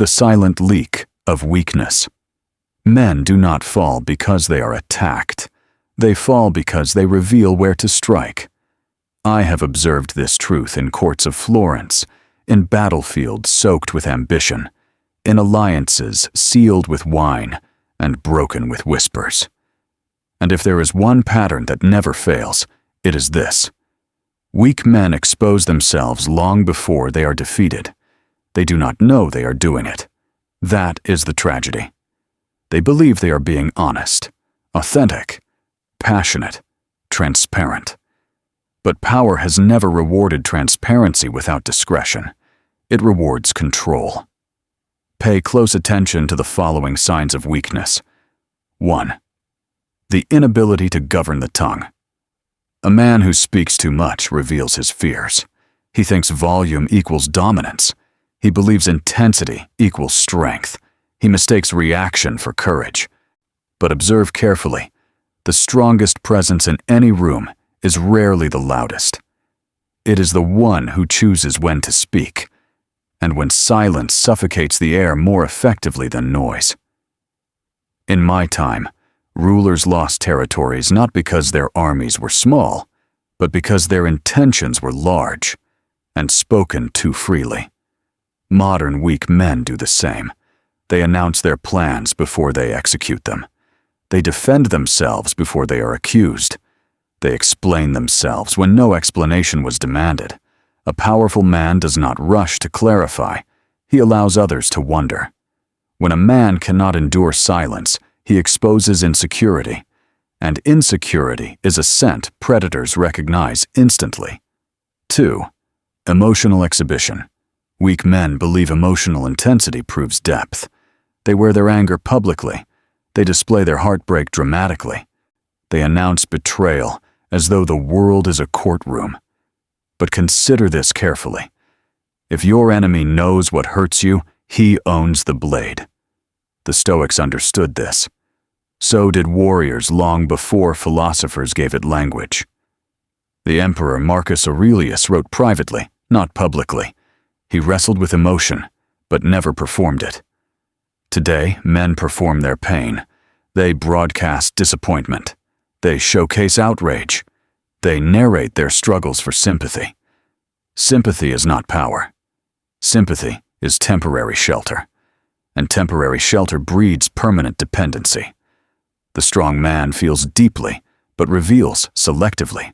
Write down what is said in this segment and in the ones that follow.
The silent leak of weakness. Men do not fall because they are attacked. They fall because they reveal where to strike. I have observed this truth in courts of Florence, in battlefields soaked with ambition, in alliances sealed with wine and broken with whispers. And if there is one pattern that never fails, it is this. Weak men expose themselves long before they are defeated. They do not know they are doing it. That is the tragedy. They believe they are being honest, authentic, passionate, transparent. But power has never rewarded transparency without discretion. It rewards control. Pay close attention to the following signs of weakness. 1. The inability to govern the tongue. A man who speaks too much reveals his fears. He thinks volume equals dominance. He believes intensity equals strength. He mistakes reaction for courage. But observe carefully. The strongest presence in any room is rarely the loudest. It is the one who chooses when to speak, and when silence suffocates the air more effectively than noise. In my time, rulers lost territories not because their armies were small, but because their intentions were large and spoken too freely. Modern weak men do the same. They announce their plans before they execute them. They defend themselves before they are accused. They explain themselves when no explanation was demanded. A powerful man does not rush to clarify. He allows others to wonder. When a man cannot endure silence, he exposes insecurity. And insecurity is a scent predators recognize instantly. 2. Emotional exhibition. Weak men believe emotional intensity proves depth. They wear their anger publicly. They display their heartbreak dramatically. They announce betrayal as though the world is a courtroom. But consider this carefully. If your enemy knows what hurts you, he owns the blade. The Stoics understood this. So did warriors long before philosophers gave it language. The Emperor Marcus Aurelius wrote privately, not publicly. He wrestled with emotion, but never performed it. Today, men perform their pain. They broadcast disappointment. They showcase outrage. They narrate their struggles for sympathy. Sympathy is not power. Sympathy is temporary shelter. And temporary shelter breeds permanent dependency. The strong man feels deeply, but reveals selectively.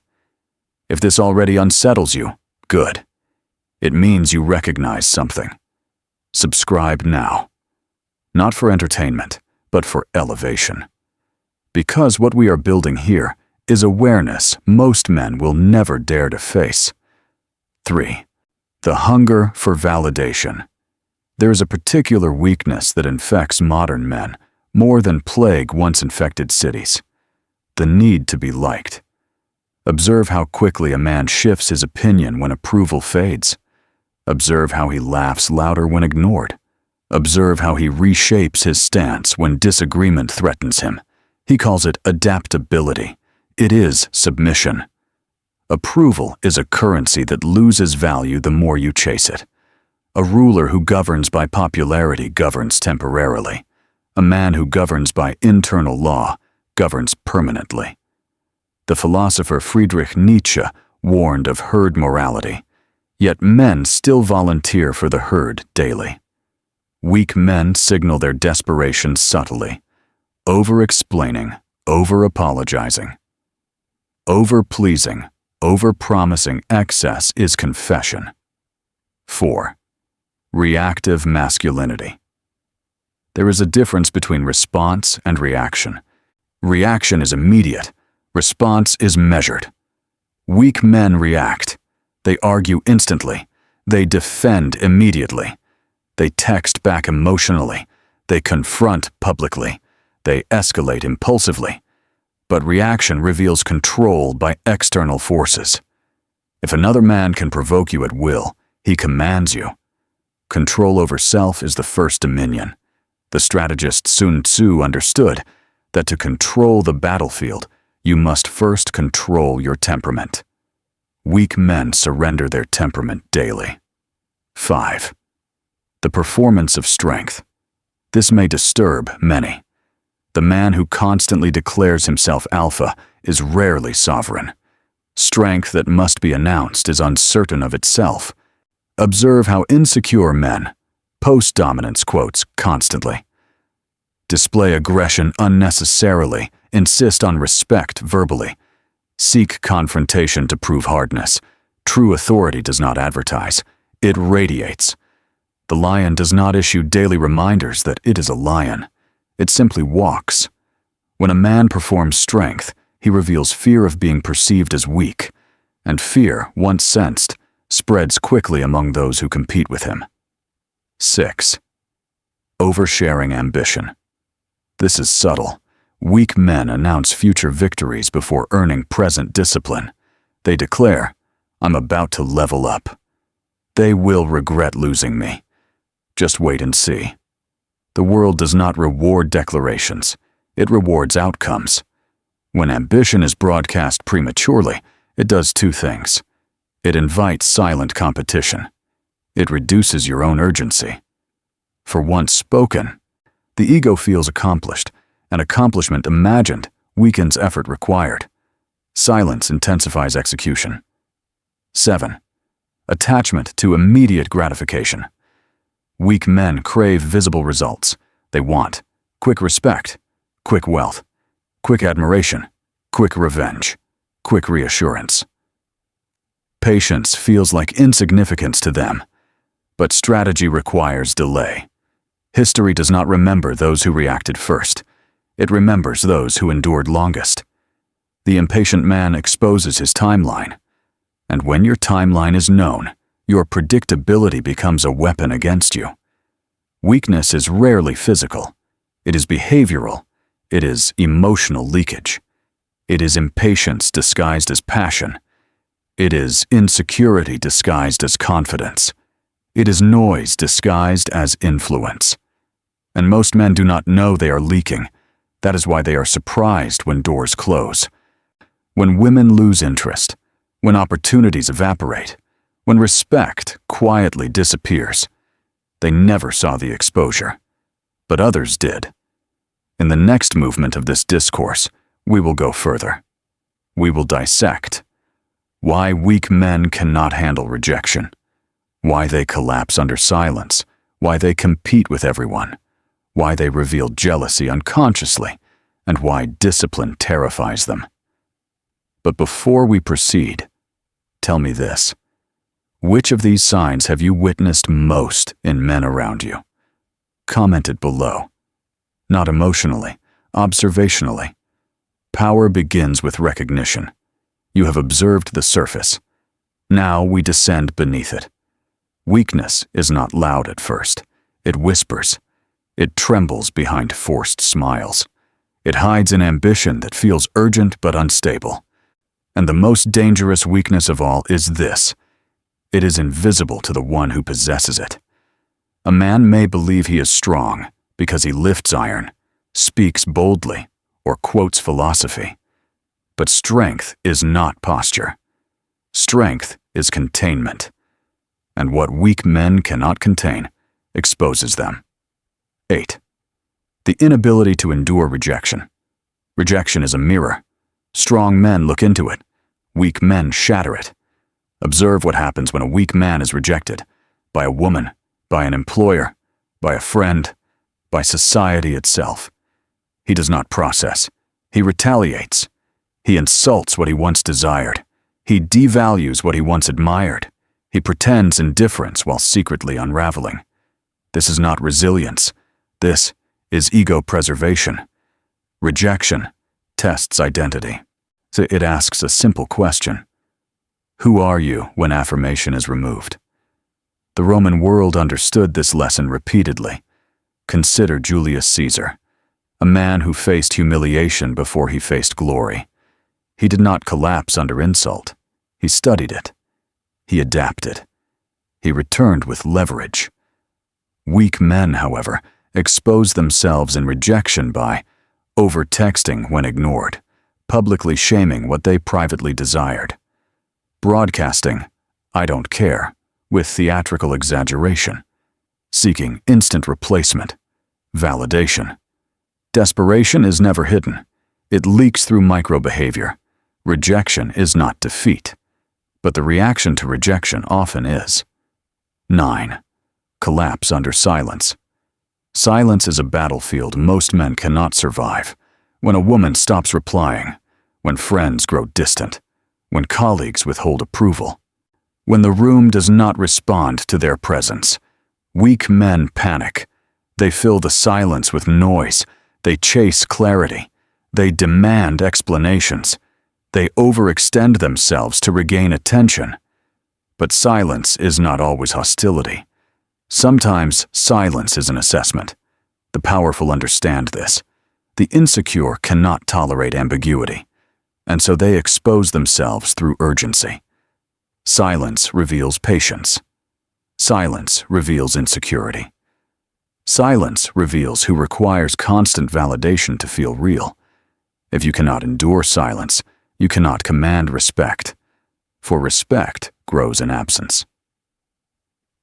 If this already unsettles you, good. It means you recognize something. Subscribe now. Not for entertainment, but for elevation. Because what we are building here is awareness most men will never dare to face. 3. The hunger for validation. There is a particular weakness that infects modern men more than plague once infected cities. The need to be liked. Observe how quickly a man shifts his opinion when approval fades. Observe how he laughs louder when ignored. Observe how he reshapes his stance when disagreement threatens him. He calls it adaptability. It is submission. Approval is a currency that loses value the more you chase it. A ruler who governs by popularity governs temporarily. A man who governs by internal law governs permanently. The philosopher Friedrich Nietzsche warned of herd morality, yet men still volunteer for the herd daily. Weak men signal their desperation subtly, over-explaining, over-apologizing. Over-pleasing, over-promising excess is confession. 4. Reactive masculinity. There is a difference between response and reaction. Reaction is immediate. Response is measured. Weak men react. They argue instantly. They defend immediately. They text back emotionally. They confront publicly. They escalate impulsively. But reaction reveals control by external forces. If another man can provoke you at will, he commands you. Control over self is the first dominion. The strategist Sun Tzu understood that to control the battlefield, you must first control your temperament. Weak men surrender their temperament daily. 5. The performance of strength. This may disturb many. The man who constantly declares himself alpha is rarely sovereign. Strength that must be announced is uncertain of itself. Observe how insecure men post dominance quotes constantly. Display aggression unnecessarily, insist on respect verbally. Seek confrontation to prove hardness. True authority does not advertise, it radiates. The lion does not issue daily reminders that it is a lion. It simply walks. When a man performs strength, he reveals fear of being perceived as weak, and fear, once sensed, spreads quickly among those who compete with him. 6. Oversharing ambition. This is subtle. Weak men announce future victories before earning present discipline. They declare, "I'm about to level up. They will regret losing me. Just wait and see." The world does not reward declarations. It rewards outcomes. When ambition is broadcast prematurely, it does two things. It invites silent competition. It reduces your own urgency. For once spoken, the ego feels accomplished, and accomplishment imagined weakens effort required. Silence intensifies execution. 7. Attachment to immediate gratification. Weak men crave visible results. They want quick respect, quick wealth, quick admiration, quick revenge, quick reassurance. Patience feels like insignificance to them, but strategy requires delay. History does not remember those who reacted first. It remembers those who endured longest. The impatient man exposes his timeline, and when your timeline is known, your predictability becomes a weapon against you. Weakness is rarely physical. It is behavioral. It is emotional leakage. It is impatience disguised as passion. It is insecurity disguised as confidence. It is noise disguised as influence. And most men do not know they are leaking. That is why they are surprised when doors close. When women lose interest, when opportunities evaporate, when respect quietly disappears, they never saw the exposure, but others did. In the next movement of this discourse, we will go further. We will dissect why weak men cannot handle rejection, why they collapse under silence, why they compete with everyone, why they reveal jealousy unconsciously, and why discipline terrifies them. But before we proceed, tell me this. Which of these signs have you witnessed most in men around you? Comment it below. Not emotionally, observationally. Power begins with recognition. You have observed the surface. Now we descend beneath it. Weakness is not loud at first. It whispers. It trembles behind forced smiles. It hides an ambition that feels urgent but unstable. And the most dangerous weakness of all is this. It is invisible to the one who possesses it. A man may believe he is strong because he lifts iron, speaks boldly, or quotes philosophy. But strength is not posture. Strength is containment. And what weak men cannot contain exposes them. 8. The inability to endure rejection. Rejection is a mirror. Strong men look into it. Weak men shatter it. Observe what happens when a weak man is rejected, by a woman, by an employer, by a friend, by society itself. He does not process. He retaliates. He insults what he once desired. He devalues what he once admired. He pretends indifference while secretly unraveling. This is not resilience. This is ego preservation. Rejection tests identity. So it asks a simple question. Who are you when affirmation is removed? The Roman world understood this lesson repeatedly. Consider Julius Caesar, a man who faced humiliation before he faced glory. He did not collapse under insult. He studied it. He adapted. He returned with leverage. Weak men, however, expose themselves in rejection by over-texting when ignored, publicly shaming what they privately desired, broadcasting, "I don't care," with theatrical exaggeration, seeking instant replacement, validation. Desperation is never hidden. It leaks through micro-behavior. Rejection is not defeat, but the reaction to rejection often is. 9. Collapse under silence. Silence is a battlefield most men cannot survive. When a woman stops replying, when friends grow distant, when colleagues withhold approval, when the room does not respond to their presence, weak men panic. They fill the silence with noise. They chase clarity. They demand explanations. They overextend themselves to regain attention. But silence is not always hostility. Sometimes silence is an assessment. The powerful understand this. The insecure cannot tolerate ambiguity, and so they expose themselves through urgency. Silence reveals patience. Silence reveals insecurity. Silence reveals who requires constant validation to feel real. If you cannot endure silence, you cannot command respect, for respect grows in absence.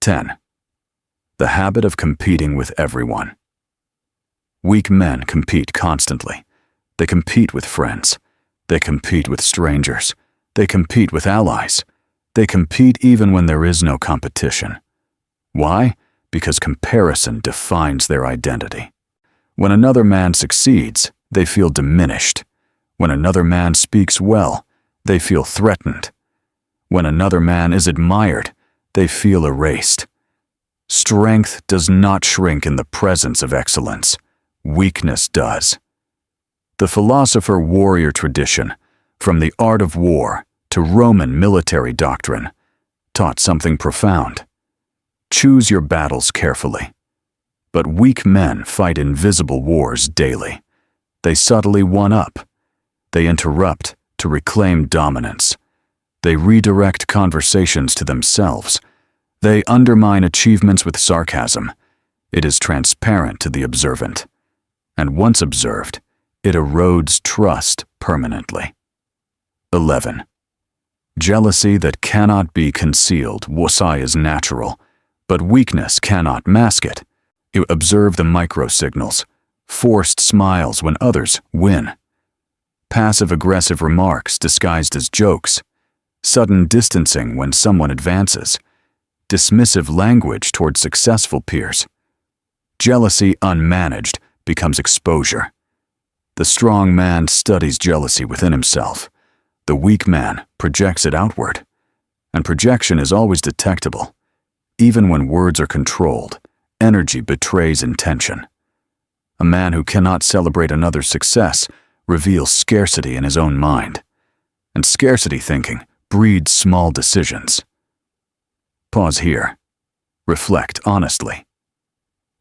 10. The habit of competing with everyone. Weak men compete constantly. They compete with friends. They compete with strangers. They compete with allies. They compete even when there is no competition. Why? Because comparison defines their identity. When another man succeeds, they feel diminished. When another man speaks well, they feel threatened. When another man is admired, they feel erased. Strength does not shrink in the presence of excellence. Weakness does. The philosopher-warrior tradition, from the art of war to Roman military doctrine, taught something profound. Choose your battles carefully. But weak men fight invisible wars daily. They subtly one-up. They interrupt to reclaim dominance. They redirect conversations to themselves. They undermine achievements with sarcasm. It is transparent to the observant. And once observed, it erodes trust permanently. 11. Jealousy that cannot be concealed. Wasai is natural, but weakness cannot mask it. You observe the micro-signals, forced smiles when others win, passive-aggressive remarks disguised as jokes, sudden distancing when someone advances, dismissive language toward successful peers. Jealousy unmanaged becomes exposure. The strong man studies jealousy within himself. The weak man projects it outward. And projection is always detectable. Even when words are controlled, energy betrays intention. A man who cannot celebrate another's success reveals scarcity in his own mind. And scarcity thinking breeds small decisions. Pause here. Reflect honestly.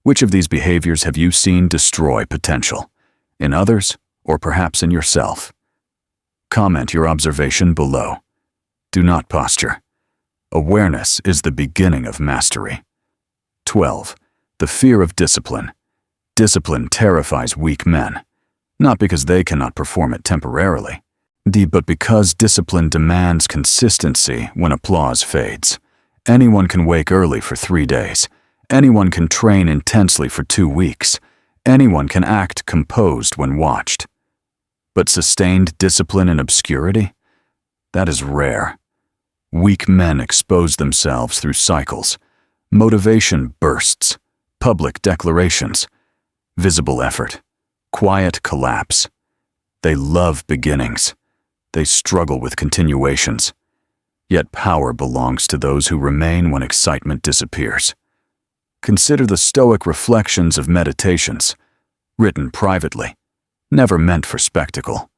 Which of these behaviors have you seen destroy potential? In others, or perhaps in yourself? Comment your observation below. Do not posture. Awareness is the beginning of mastery. 12. The fear of discipline. Discipline terrifies weak men, not because they cannot perform it temporarily, but because discipline demands consistency when applause fades. Anyone can wake early for 3 days. Anyone can train intensely for 2 weeks. Anyone can act composed when watched. But sustained discipline in obscurity? That is rare. Weak men expose themselves through cycles. Motivation bursts, public declarations, visible effort, quiet collapse. They love beginnings. They struggle with continuations. Yet power belongs to those who remain when excitement disappears. Consider the Stoic reflections of meditations, written privately, never meant for spectacle.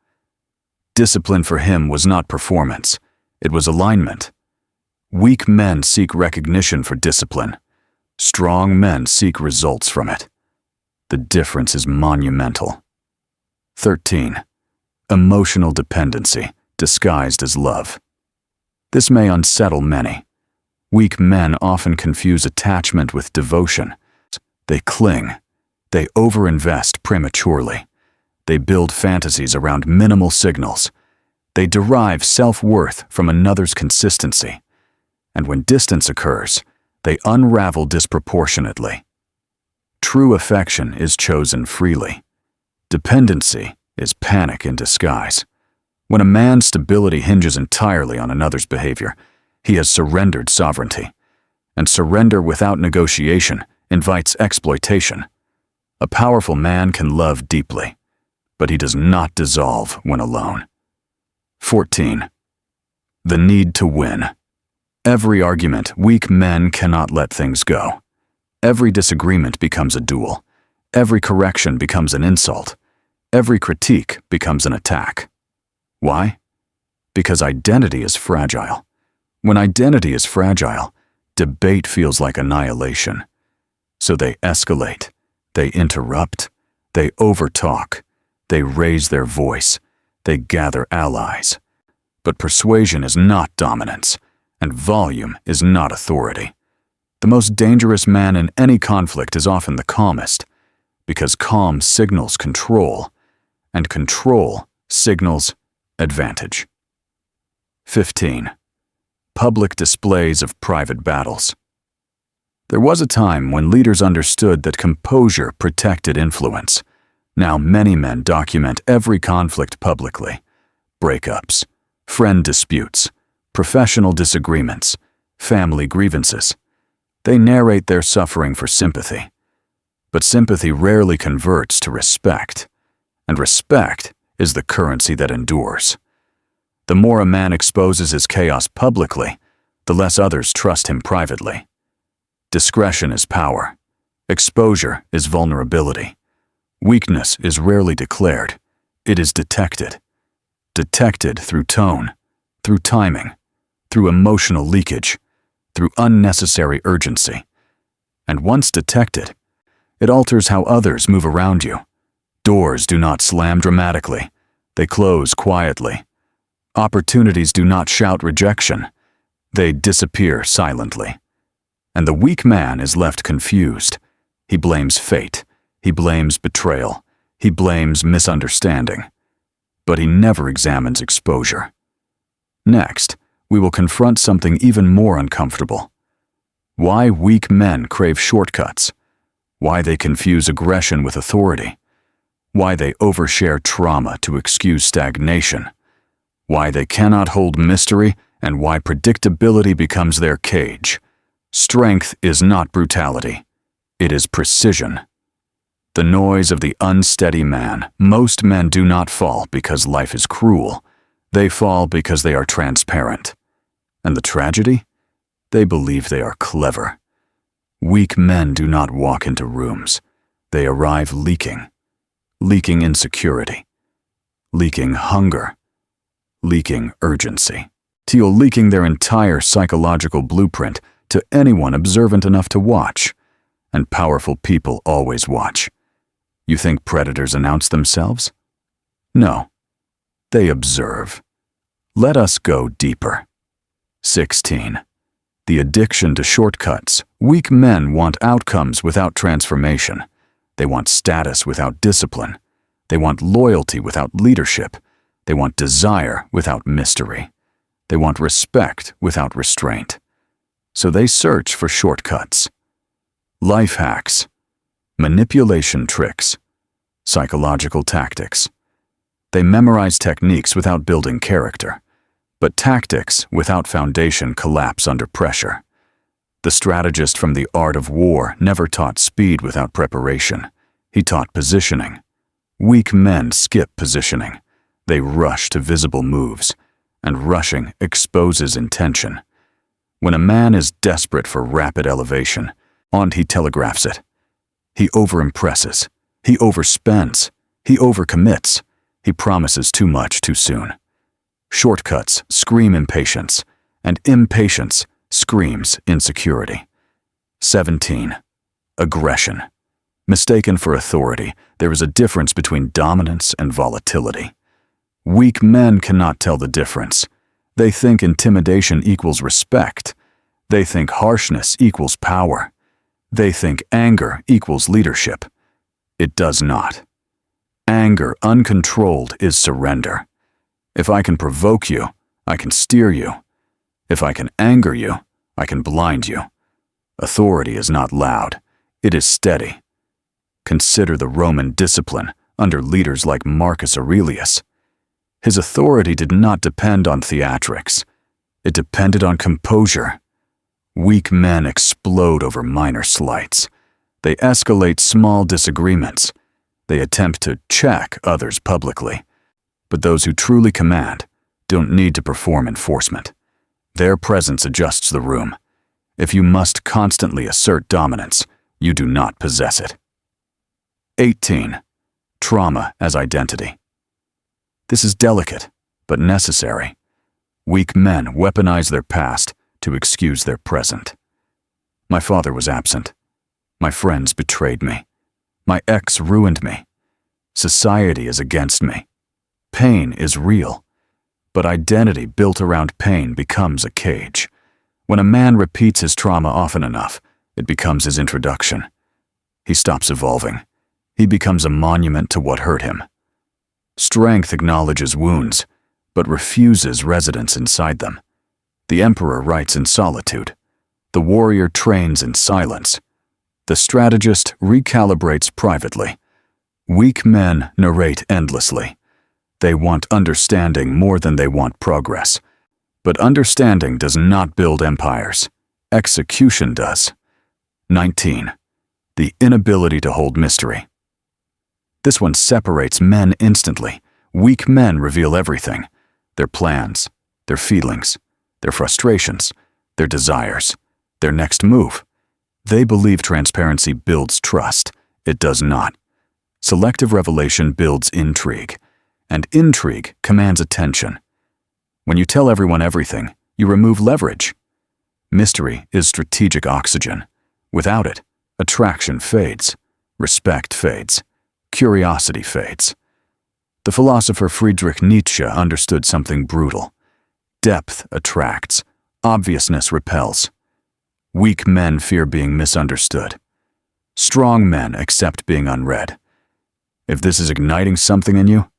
Discipline for him was not performance, it was alignment. Weak men seek recognition for discipline. Strong men seek results from it. The difference is monumental. 13. Emotional dependency, disguised as love. This may unsettle many. Weak men often confuse attachment with devotion. They cling. They overinvest prematurely. They build fantasies around minimal signals. They derive self-worth from another's consistency. And when distance occurs, They unravel disproportionately. True affection is chosen freely. Dependency is panic in disguise. When a man's stability hinges entirely on another's behavior, he has surrendered sovereignty. And surrender without negotiation invites exploitation. A powerful man can love deeply, but he does not dissolve when alone. 14. The need to win. Every argument, weak men cannot let things go. Every disagreement becomes a duel. Every correction becomes an insult. Every critique becomes an attack. Why? Because identity is fragile. When identity is fragile, debate feels like annihilation. So they escalate, they interrupt, they overtalk, they raise their voice, they gather allies. But persuasion is not dominance, and volume is not authority. The most dangerous man in any conflict is often the calmest, because calm signals control, and control signals advantage. 15. Public displays of private battles. There was a time when leaders understood that composure protected influence. Now many men document every conflict publicly. Breakups, friend disputes, professional disagreements, family grievances. They narrate their suffering for sympathy. But sympathy rarely converts to respect, and respect is the currency that endures. The more a man exposes his chaos publicly, the less others trust him privately. Discretion is power. Exposure is vulnerability. Weakness is rarely declared. It is detected. Detected through tone, through timing, through emotional leakage, through unnecessary urgency. And once detected, it alters how others move around you. Doors do not slam dramatically. They close quietly. Opportunities do not shout rejection. They disappear silently. And the weak man is left confused. He blames fate. He blames betrayal. He blames misunderstanding. But he never examines exposure. Next, we will confront something even more uncomfortable. Why weak men crave shortcuts. Why they confuse aggression with authority. Why they overshare trauma to excuse stagnation. Why they cannot hold mystery, and why predictability becomes their cage. Strength is not brutality. It is precision. The noise of the unsteady man. Most men do not fall because life is cruel. They fall because they are transparent. And the tragedy? They believe they are clever. Weak men do not walk into rooms. They arrive leaking. Leaking insecurity. Leaking hunger. Leaking urgency. Till leaking their entire psychological blueprint to anyone observant enough to watch. And powerful people always watch. You think predators announce themselves? No. They observe. Let us go deeper. 16. The addiction to shortcuts. Weak men want outcomes without transformation. They want status without discipline. They want loyalty without leadership. They want desire without mystery. They want respect without restraint. So they search for shortcuts. Life hacks. Manipulation tricks. Psychological tactics. They memorize techniques without building character. But tactics without foundation collapse under pressure. The strategist from the art of war never taught speed without preparation. He taught positioning. Weak men skip positioning. They rush to visible moves, and rushing exposes intention. When a man is desperate for rapid elevation, he telegraphs it. He overimpresses. He overspends. He overcommits. He promises too much too soon. Shortcuts scream impatience, and impatience screams insecurity. 17. Aggression. Mistaken for authority, there is a difference between dominance and volatility. Weak men cannot tell the difference. They think intimidation equals respect. They think harshness equals power. They think anger equals leadership. It does not. Anger uncontrolled is surrender. If I can provoke you, I can steer you. If I can anger you, I can blind you. Authority is not loud, it is steady. Consider the Roman discipline under leaders like Marcus Aurelius. His authority did not depend on theatrics. It depended on composure. Weak men explode over minor slights. They escalate small disagreements. They attempt to check others publicly. But those who truly command don't need to perform enforcement. Their presence adjusts the room. If you must constantly assert dominance, you do not possess it. 18. Trauma as identity. This is delicate, but necessary. Weak men weaponize their past to excuse their present. My father was absent. My friends betrayed me. My ex ruined me. Society is against me. Pain is real, but identity built around pain becomes a cage. When a man repeats his trauma often enough, it becomes his introduction. He stops evolving. He becomes a monument to what hurt him. Strength acknowledges wounds, but refuses residence inside them. The emperor writes in solitude. The warrior trains in silence. The strategist recalibrates privately. Weak men narrate endlessly. They want understanding more than they want progress. But understanding does not build empires. Execution does. 19. The inability to hold mystery. This one separates men instantly. Weak men reveal everything. Their plans, their feelings, their frustrations, their desires, their next move. They believe transparency builds trust. It does not. Selective revelation builds intrigue, and intrigue commands attention. When you tell everyone everything, you remove leverage. Mystery is strategic oxygen. Without it, attraction fades, respect fades, curiosity fades. The philosopher Friedrich Nietzsche understood something brutal. Depth attracts, obviousness repels. Weak men fear being misunderstood. Strong men accept being unread. If this is igniting something in you,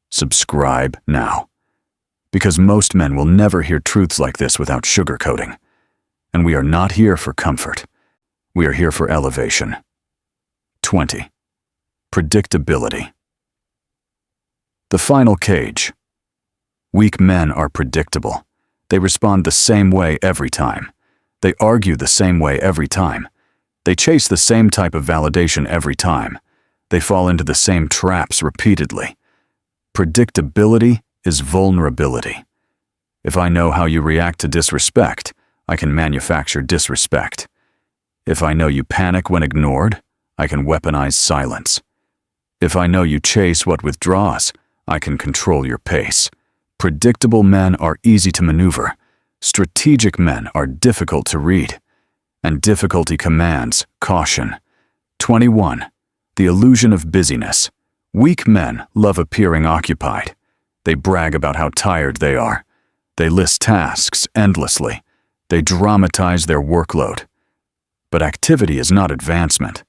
subscribe now. Because most men will never hear truths like this without sugarcoating. And we are not here for comfort. We are here for elevation. 20. Predictability. The final cage. Weak men are predictable. They respond the same way every time. They argue the same way every time. They chase the same type of validation every time. They fall into the same traps repeatedly. Predictability is vulnerability. If I know how you react to disrespect, I can manufacture disrespect. If I know you panic when ignored, I can weaponize silence. If I know you chase what withdraws, I can control your pace. Predictable men are easy to maneuver. Strategic men are difficult to read. And difficulty commands caution. 21. The illusion of busyness. Weak men love appearing occupied. They brag about how tired they are. They list tasks endlessly. They dramatize their workload. But activity is not advancement.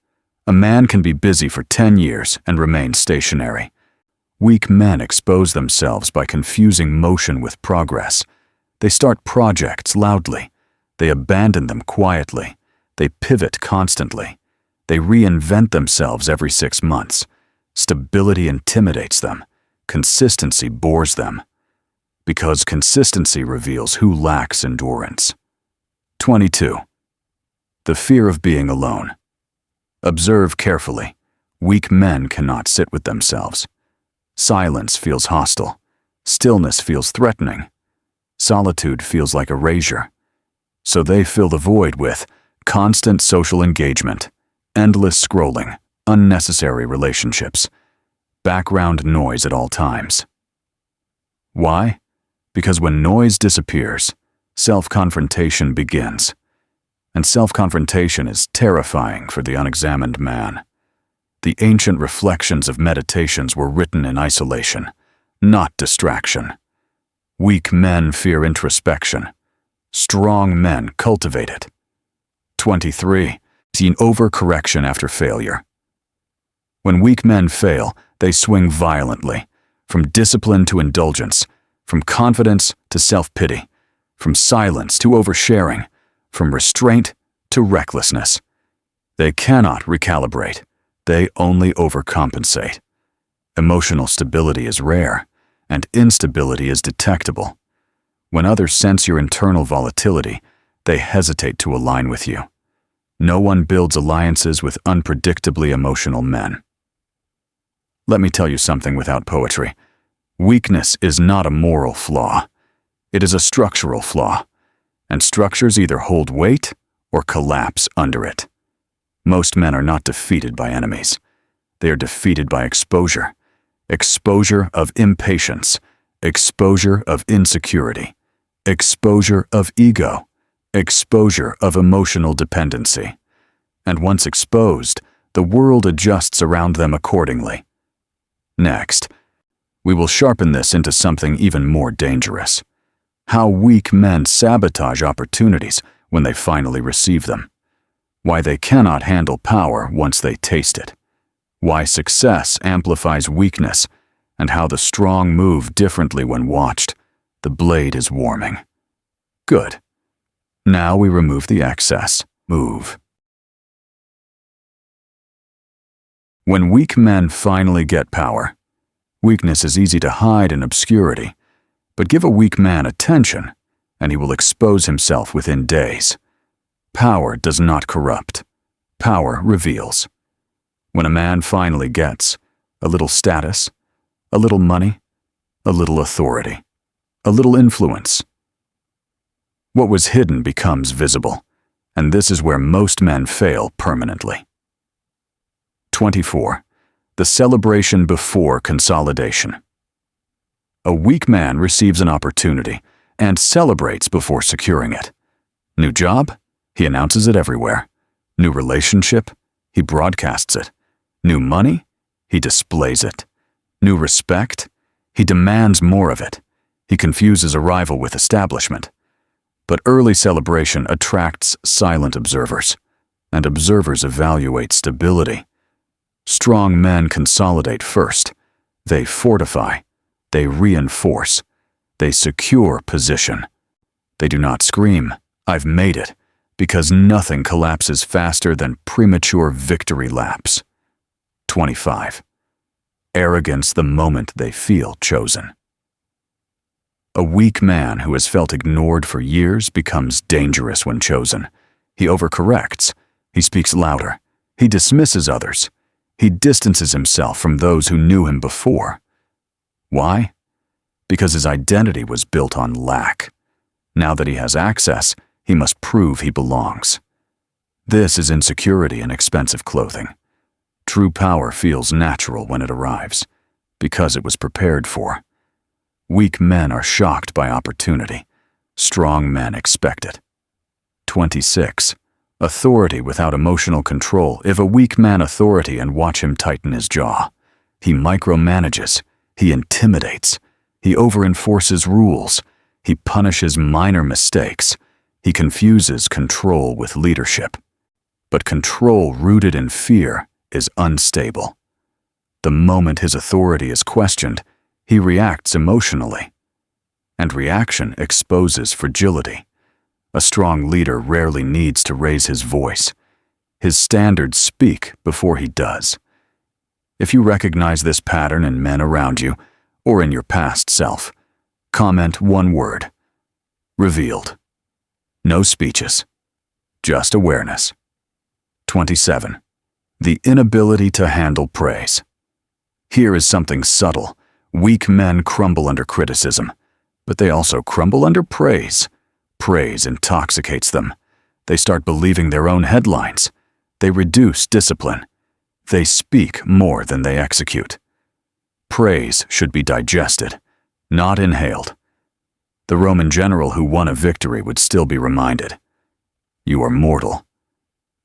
A man can be busy for 10 years and remain stationary. Weak men expose themselves by confusing motion with progress. They start projects loudly. They abandon them quietly. They pivot constantly. They reinvent themselves every 6 months. Stability intimidates them. Consistency bores them. Because consistency reveals who lacks endurance. 22. The fear of being alone. Observe carefully. Weak men cannot sit with themselves. Silence feels hostile. Stillness feels threatening. Solitude feels like erasure. So they fill the void with constant social engagement, endless scrolling, unnecessary relationships, background noise at all times. Why? Because when noise disappears, self-confrontation begins. And self-confrontation is terrifying for the unexamined man. The ancient reflections of meditations were written in isolation, not distraction. Weak men fear introspection. Strong men cultivate it. 23. An overcorrection after failure. When weak men fail, they swing violently, from discipline to indulgence, from confidence to self-pity, from silence to oversharing, from restraint to recklessness. They cannot recalibrate. They only overcompensate. Emotional stability is rare, and instability is detectable. When others sense your internal volatility, they hesitate to align with you. No one builds alliances with unpredictably emotional men. Let me tell you something without poetry. Weakness is not a moral flaw. It is a structural flaw, and structures either hold weight or collapse under it. Most men are not defeated by enemies. They are defeated by exposure. Exposure of impatience, exposure of insecurity, exposure of ego, exposure of emotional dependency. And once exposed, the world adjusts around them accordingly. Next, we will sharpen this into something even more dangerous. How weak men sabotage opportunities when they finally receive them. Why they cannot handle power once they taste it. Why success amplifies weakness, and how the strong move differently when watched. The blade is warming. Good. Now we remove the excess. Move. When weak men finally get power, weakness is easy to hide in obscurity, but give a weak man attention, and he will expose himself within days. Power does not corrupt. Power reveals. When a man finally gets a little status, a little money, a little authority, a little influence, what was hidden becomes visible, and this is where most men fail permanently. 24. The celebration before consolidation. A weak man receives an opportunity and celebrates before securing it. New job? He announces it everywhere. New relationship? He broadcasts it. New money? He displays it. New respect? He demands more of it. He confuses arrival with establishment. But early celebration attracts silent observers, and observers evaluate stability. Strong men consolidate first. They fortify. They reinforce. They secure position. They do not scream, "I've made it," because nothing collapses faster than premature victory laps. 25. Arrogance the moment they feel chosen. A weak man who has felt ignored for years becomes dangerous when chosen. He overcorrects. He speaks louder. He dismisses others. He distances himself from those who knew him before. Why? Because his identity was built on lack. Now that he has access, he must prove he belongs. This is insecurity in expensive clothing. True power feels natural when it arrives, because it was prepared for. Weak men are shocked by opportunity. Strong men expect it. 26. Authority without emotional control. If a weak man authority and watch him tighten his jaw. He micromanages. He intimidates. He overenforces rules. He punishes minor mistakes. He confuses control with leadership. But control rooted in fear is unstable. The moment his authority is questioned, he reacts emotionally. And reaction exposes fragility. A strong leader rarely needs to raise his voice. His standards speak before he does. If you recognize this pattern in men around you, or in your past self, comment one word. Revealed. No speeches. Just awareness. 27. The inability to handle praise. Here is something subtle. Weak men crumble under criticism, but they also crumble under praise. Praise intoxicates them. They start believing their own headlines. They reduce discipline. They speak more than they execute. Praise should be digested, not inhaled. The Roman general who won a victory would still be reminded, "You are mortal."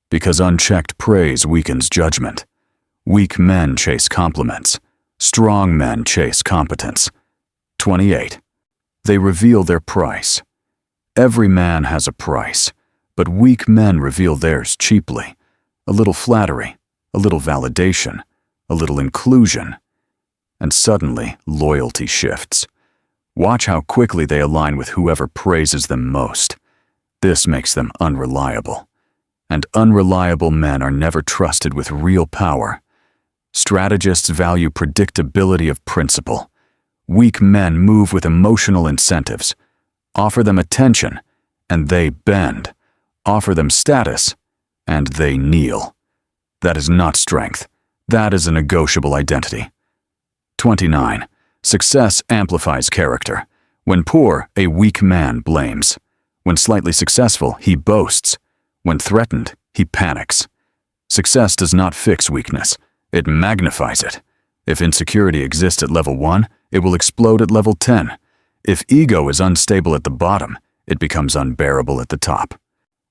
Because unchecked praise weakens judgment. Weak men chase compliments. Strong men chase competence. 28. They reveal their price. Every man has a price, but weak men reveal theirs cheaply. A little flattery, a little validation, a little inclusion. And suddenly, loyalty shifts. Watch how quickly they align with whoever praises them most. This makes them unreliable. and unreliable men are never trusted with real power. Strategists value predictability of principle. Weak men move with emotional incentives. Offer them attention, and they bend. Offer them status, and they kneel. That is not strength. That is a negotiable identity. 29. Success amplifies character. When poor, a weak man blames. When slightly successful, he boasts. When threatened, he panics. Success does not fix weakness. It magnifies it. If insecurity exists at level 1, it will explode at level 10. If ego is unstable at the bottom, it becomes unbearable at the top.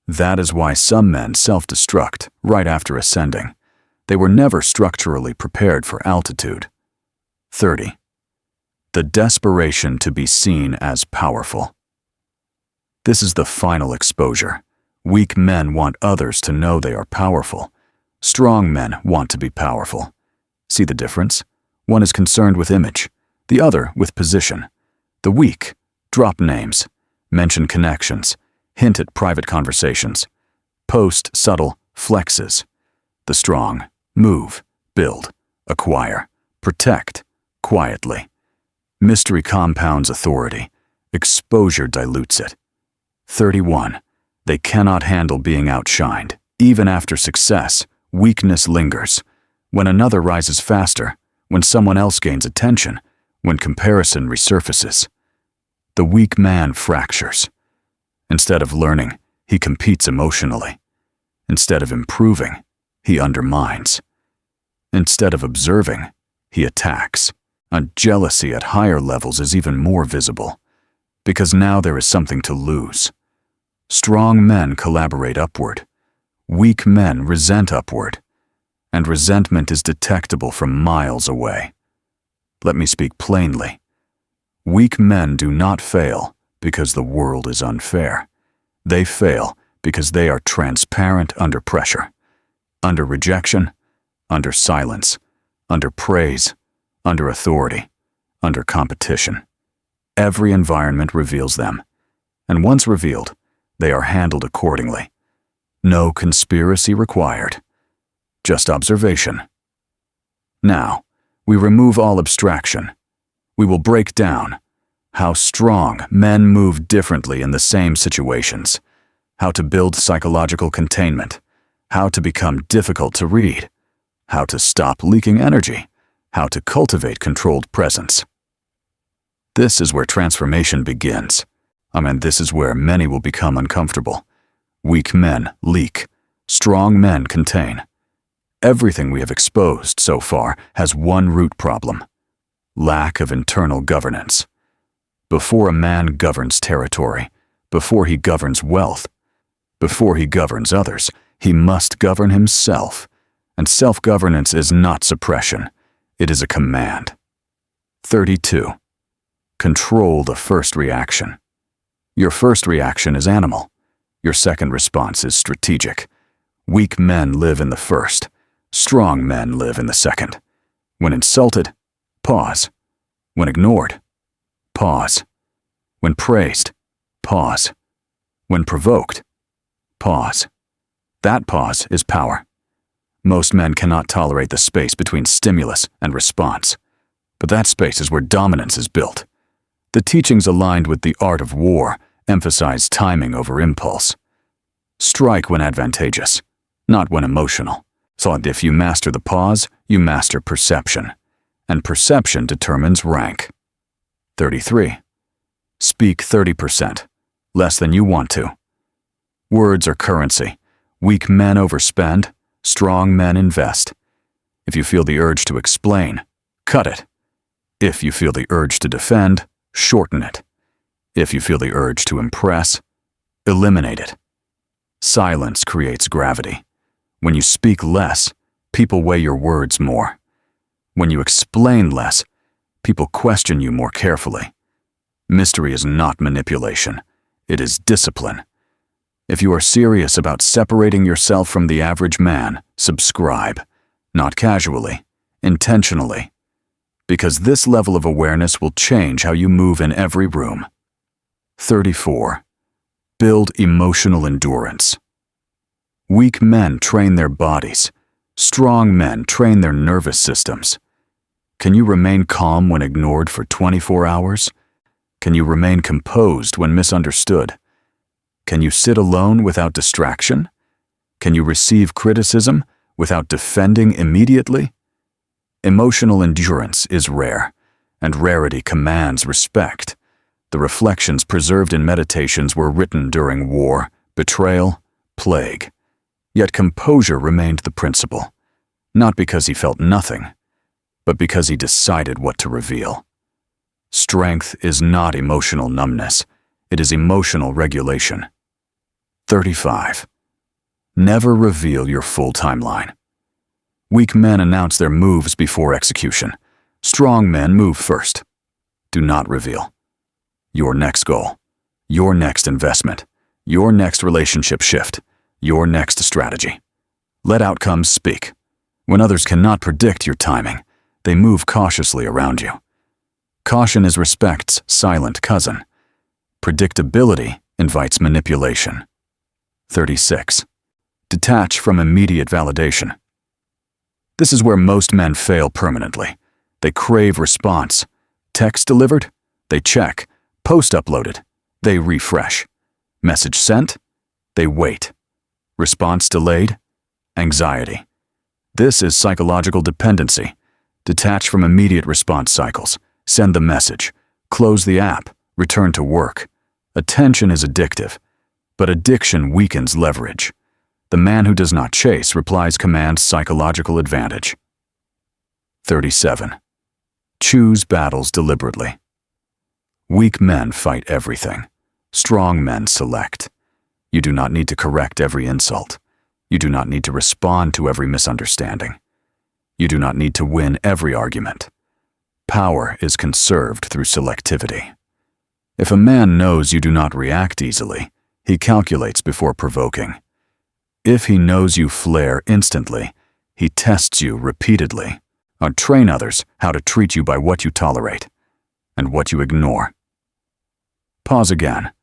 That is why some men self-destruct right after ascending. They were never structurally prepared for altitude. 30. The desperation to be seen as powerful. This is the final exposure. Weak men want others to know they are powerful. Strong men want to be powerful. See the difference? One is concerned with image, the other with position. The weak drop names, mention connections, hint at private conversations, post subtle flexes. The strong move, build, acquire, protect, quietly. Mystery compounds authority. Exposure dilutes it. 31. They cannot handle being outshined. Even after success, weakness lingers. When another rises faster, when someone else gains attention, when comparison resurfaces. The weak man fractures. Instead of learning, he competes emotionally. Instead of improving, he undermines. Instead of observing, he attacks. A jealousy at higher levels is even more visible, because now there is something to lose. Strong men collaborate upward. Weak men resent upward, and resentment is detectable from miles away. Let me speak plainly. Weak men do not fail because the world is unfair. They fail because they are transparent under pressure, under rejection, under silence, under praise, under authority, under competition. Every environment reveals them, and once revealed, they are handled accordingly. No conspiracy required, just observation. Now, we remove all abstraction. We will break down how strong men move differently in the same situations, how to build psychological containment, how to become difficult to read, how to stop leaking energy, how to cultivate controlled presence. This is where transformation begins. This is where many will become uncomfortable. Weak men leak. Strong men contain. Everything we have exposed so far has one root problem: lack of internal governance. Before a man governs territory, before he governs wealth, before he governs others, he must govern himself. And self-governance is not suppression. It is a command. 32. Control the first reaction. Your first reaction is animal. Your second response is strategic. Weak men live in the first. Strong men live in the second. When insulted, pause. When ignored, pause. When praised, pause. When provoked, pause. That pause is power. Most men cannot tolerate the space between stimulus and response. But that space is where dominance is built. The teachings aligned with the art of war emphasize timing over impulse. Strike when advantageous, not when emotional. So if you master the pause, you master perception. And perception determines rank. 33. Speak 30%, less than you want to. Words are currency. Weak men overspend, strong men invest. If you feel the urge to explain, cut it. If you feel the urge to defend, shorten it. If you feel the urge to impress, eliminate it. Silence creates gravity. When you speak less, people weigh your words more. When you explain less, people question you more carefully. Mystery is not manipulation. It is discipline. If you are serious about separating yourself from the average man, subscribe. Not casually, intentionally. Because this level of awareness will change how you move in every room. 34. Build emotional endurance. Weak men train their bodies. Strong men train their nervous systems. Can you remain calm when ignored for 24 hours? Can you remain composed when misunderstood? Can you sit alone without distraction? Can you receive criticism without defending immediately? Emotional endurance is rare, and rarity commands respect. The reflections preserved in meditations were written during war, betrayal, plague. Yet composure remained the principle, not because he felt nothing, but because he decided what to reveal. Strength is not emotional numbness, it is emotional regulation. 35. Never reveal your full timeline. Weak men announce their moves before execution. Strong men move first. Do not reveal your next goal, your next investment, your next relationship shift, your next strategy. Let outcomes speak. When others cannot predict your timing, they move cautiously around you. Caution is respect's silent cousin. Predictability invites manipulation. 36. Detach from immediate validation. This is where most men fail permanently. They crave response. Text delivered? They check. Post uploaded? They refresh. Message sent? They wait. Response delayed? Anxiety. This is psychological dependency. Detach from immediate response cycles. Send the message. Close the app. Return to work. Attention is addictive, but addiction weakens leverage. The man who does not chase replies commands psychological advantage. 37. Choose battles deliberately. Weak men fight everything. Strong men select. You do not need to correct every insult. You do not need to respond to every misunderstanding. You do not need to win every argument. Power is conserved through selectivity. If a man knows you do not react easily, he calculates before provoking. If he knows you flare instantly, he tests you repeatedly. Train others how to treat you by what you tolerate and what you ignore. Pause again.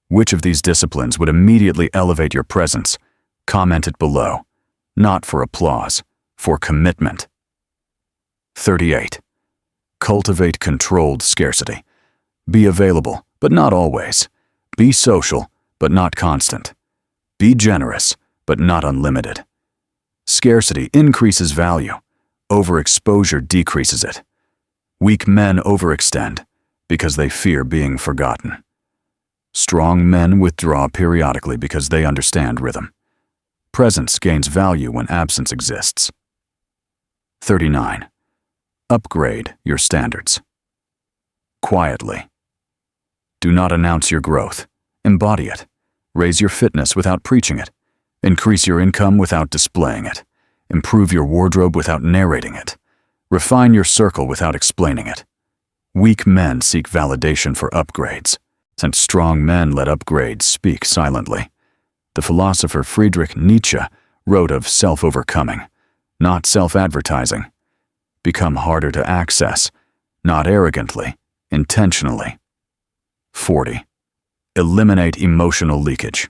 Which of these disciplines would immediately elevate your presence? Comment it below. Not for applause, for commitment. 38. Cultivate controlled scarcity. Be available, but not always. Be social, but not constant. Be generous, but not unlimited. Scarcity increases value. Overexposure decreases it. Weak men overextend because they fear being forgotten. Strong men withdraw periodically because they understand rhythm. Presence gains value when absence exists. 39. Upgrade your standards. Quietly. Do not announce your growth. Embody it. Raise your fitness without preaching it. Increase your income without displaying it. Improve your wardrobe without narrating it. Refine your circle without explaining it. Weak men seek validation for upgrades, and strong men let upgrades speak silently. The philosopher Friedrich Nietzsche wrote of self-overcoming, not self-advertising. Become harder to access, not arrogantly, intentionally. 40. Eliminate emotional leakage.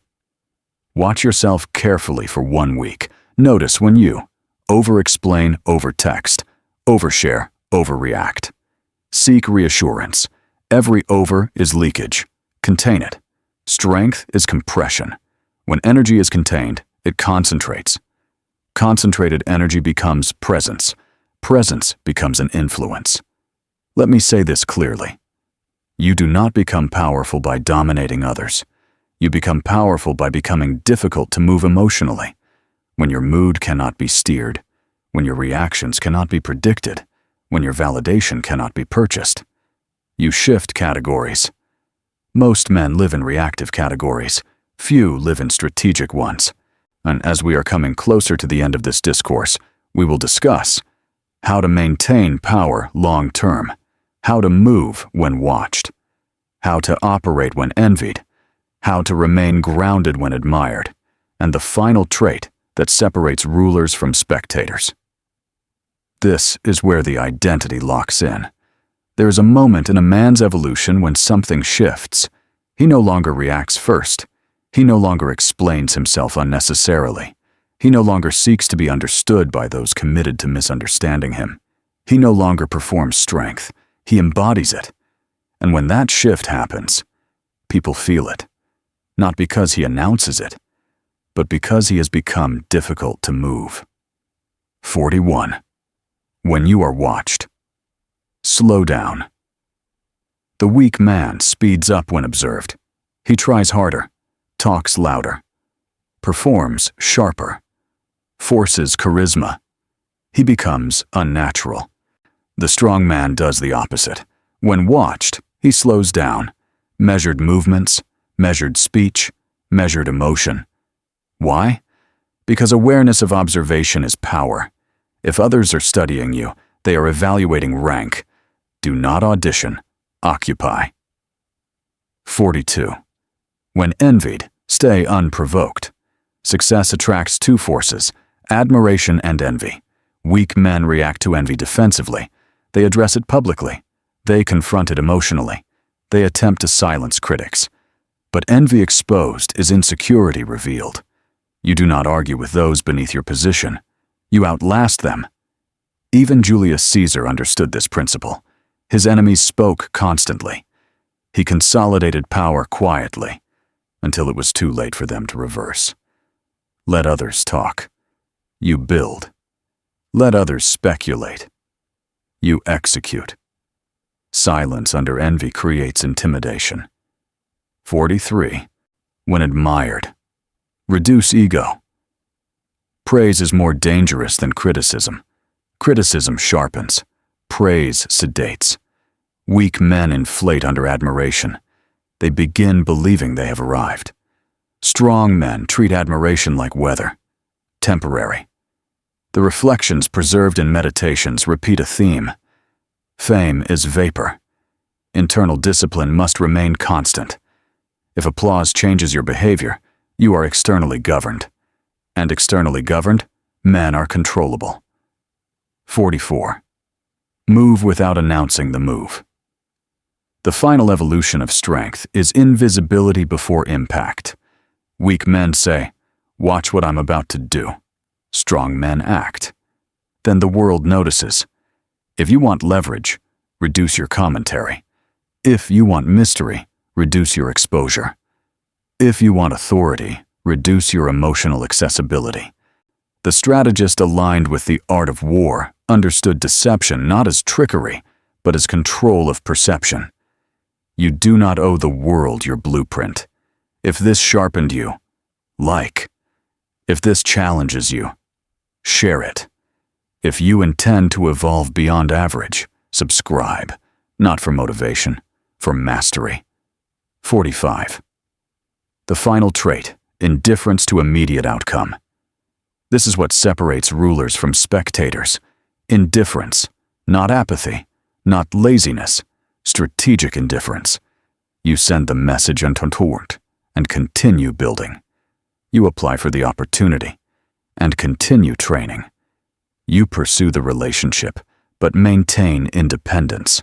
Watch yourself carefully for 1 week. Notice when you over-explain, over-text, overshare, overreact. Seek reassurance. Every over is leakage. Contain it. Strength is compression. When energy is contained, it concentrates. Concentrated energy becomes presence. Presence becomes an influence. Let me say this clearly. You do not become powerful by dominating others. You become powerful by becoming difficult to move emotionally. When your mood cannot be steered, when your reactions cannot be predicted, when your validation cannot be purchased. You shift categories. Most men live in reactive categories. Few live in strategic ones. And as we are coming closer to the end of this discourse, we will discuss how to maintain power long-term, how to move when watched, how to operate when envied, how to remain grounded when admired, and the final trait that separates rulers from spectators. This is where the identity locks in. There is a moment in a man's evolution when something shifts. He no longer reacts first. He no longer explains himself unnecessarily. He no longer seeks to be understood by those committed to misunderstanding him. He no longer performs strength. He embodies it. And when that shift happens, people feel it, not because he announces it, but because he has become difficult to move. 41. When you are watched. Slow down. The weak man speeds up when observed. He tries harder, talks louder, performs sharper, forces charisma. He becomes unnatural. The strong man does the opposite. When watched, he slows down. Measured movements, measured speech, measured emotion. Why? Because awareness of observation is power. If others are studying you, they are evaluating rank. Do not audition, occupy. 42. When envied, stay unprovoked. Success attracts two forces, admiration and envy. Weak men react to envy defensively. They address it publicly. They confront it emotionally. They attempt to silence critics. But envy exposed is insecurity revealed. You do not argue with those beneath your position. You outlast them. Even Julius Caesar understood this principle. His enemies spoke constantly. He consolidated power quietly until it was too late for them to reverse. Let others talk. You build. Let others speculate. You execute. Silence under envy creates intimidation. 43. When admired. Reduce ego. Praise is more dangerous than criticism. Criticism sharpens. Praise sedates. Weak men inflate under admiration. They begin believing they have arrived. Strong men treat admiration like weather. Temporary. The reflections preserved in meditations repeat a theme. Fame is vapor. Internal discipline must remain constant. If applause changes your behavior, you are externally governed. And externally governed, men are controllable. 44. Move without announcing the move. The final evolution of strength is invisibility before impact. Weak men say, "Watch what I'm about to do." Strong men act. Then the world notices. If you want leverage, reduce your commentary. If you want mystery, reduce your exposure. If you want authority, reduce your emotional accessibility. The strategist aligned with the art of war understood deception not as trickery, but as control of perception. You do not owe the world your blueprint. If this sharpened you, like. If this challenges you, share it. If you intend to evolve beyond average, subscribe, not for motivation, for mastery. 45. The final trait, indifference to immediate outcome. This is what separates rulers from spectators. Indifference, not apathy, not laziness, strategic indifference. You send the message untoward and continue building. You apply for the opportunity and continue training. You pursue the relationship, but maintain independence.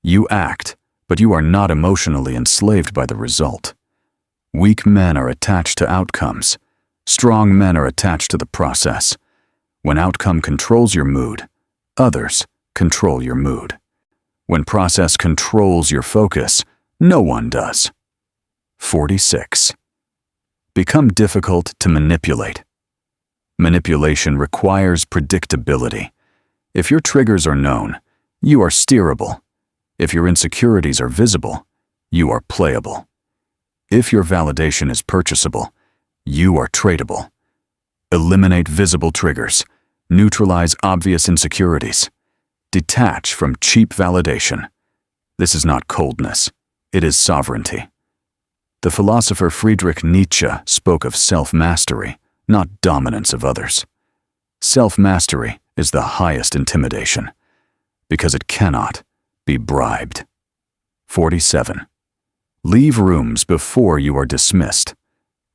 You act, but you are not emotionally enslaved by the result. Weak men are attached to outcomes. Strong men are attached to the process. When outcome controls your mood, others control your mood. When process controls your focus, no one does. 46. Become difficult to manipulate. Manipulation requires predictability. If your triggers are known, you are steerable. If your insecurities are visible, you are playable. If your validation is purchasable, you are tradable. Eliminate visible triggers. Neutralize obvious insecurities. Detach from cheap validation. This is not coldness. It is sovereignty. The philosopher Friedrich Nietzsche spoke of self-mastery, not dominance of others. Self-mastery is the highest intimidation, because it cannot be bribed. 47. Leave rooms before you are dismissed.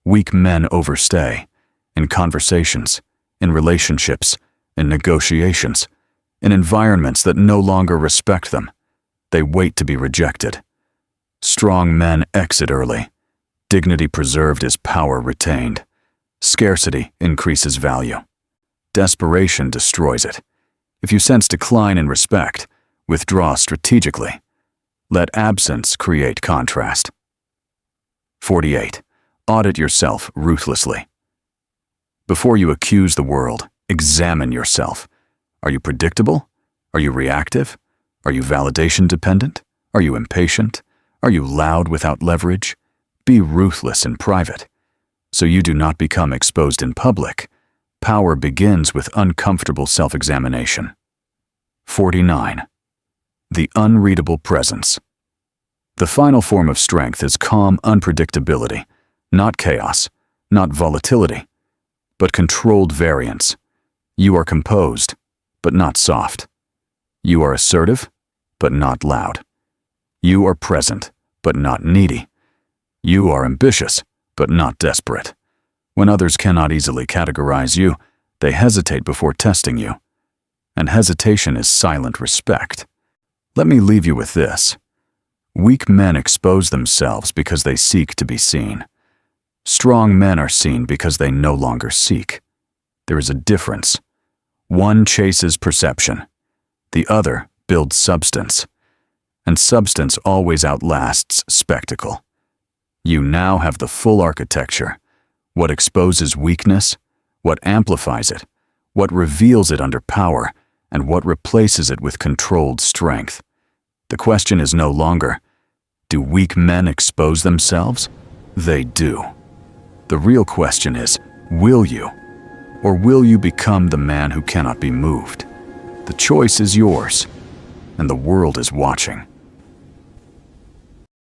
Weak men overstay in conversations, in relationships, in negotiations, in environments that no longer respect them. They wait to be rejected. Strong men exit early. Dignity preserved is power retained. Scarcity increases value. Desperation destroys it. If you sense decline in respect, withdraw strategically. Let absence create contrast. 48. Audit yourself ruthlessly. Before you accuse the world, examine yourself. Are you predictable? Are you reactive? Are you validation dependent? Are you impatient? Are you loud without leverage? Be ruthless in private, so you do not become exposed in public. Power begins with uncomfortable self-examination. 49. The unreadable presence. The final form of strength is calm unpredictability, not chaos, not volatility, but controlled variance. You are composed, but not soft. You are assertive, but not loud. You are present, but not needy. You are ambitious, but not desperate. When others cannot easily categorize you, they hesitate before testing you. And hesitation is silent respect. Let me leave you with this. Weak men expose themselves because they seek to be seen. Strong men are seen because they no longer seek. There is a difference. One chases perception. The other builds substance. And substance always outlasts spectacle. You now have the full architecture. What exposes weakness, what amplifies it, what reveals it under power, and what replaces it with controlled strength. The question is no longer, do weak men expose themselves? They do. The real question is, will you? Or will you become the man who cannot be moved? The choice is yours, and the world is watching.